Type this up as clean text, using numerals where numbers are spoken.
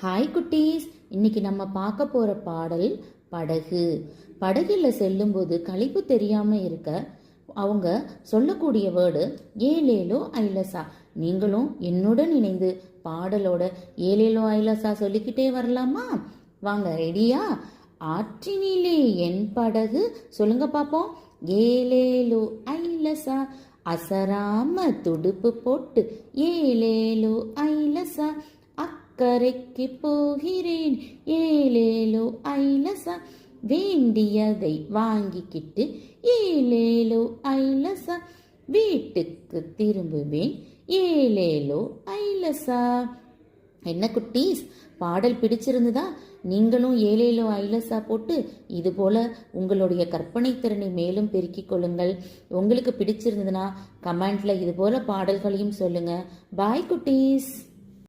Hi குட்டீஸ், இன்னைக்கு நம்ம பார்க்க போற பாடல் படகு. படகுல செல்லும்போது களைப்பு தெரியாம இருக்க அவங்க சொல்லக்கூடிய வேர்டு ஏலேலோ ஐலசா. நீங்களும் என்னுடன் இணைந்து பாடலோட ஏலேலோ ஐலசா சொல்லிக்கிட்டே வரலாமா? வாங்க, ரெடியா? ஆற்றினிலே என் படகு சொல்லுங்க பாப்போம். ஏலேலோ ஐலசா, அசராம துடுப்பு போட்டு ஏலேலோ ஐலசா, கரைக்கு போகிறேன் ஏலேலோ ஐலசா, வேண்டியதை வாங்கிக்கிட்டு ஏலேலோ ஐலசா, வீட்டுக்கு திரும்புவேன் ஏலேலோ ஐலசா. என்ன குட்டீஸ், பாடல் பிடிச்சிருந்ததா? நீங்களும் ஏலேலோ ஐலசா போட்டு இது போல உங்களுடைய கற்பனை திறனை மேலும் பெருக்கிக் கொள்ளுங்கள். உங்களுக்கு பிடிச்சிருந்ததுன்னா கமெண்ட்ல இது போல பாடல்களையும் சொல்லுங்க. பாய் குட்டீஸ்.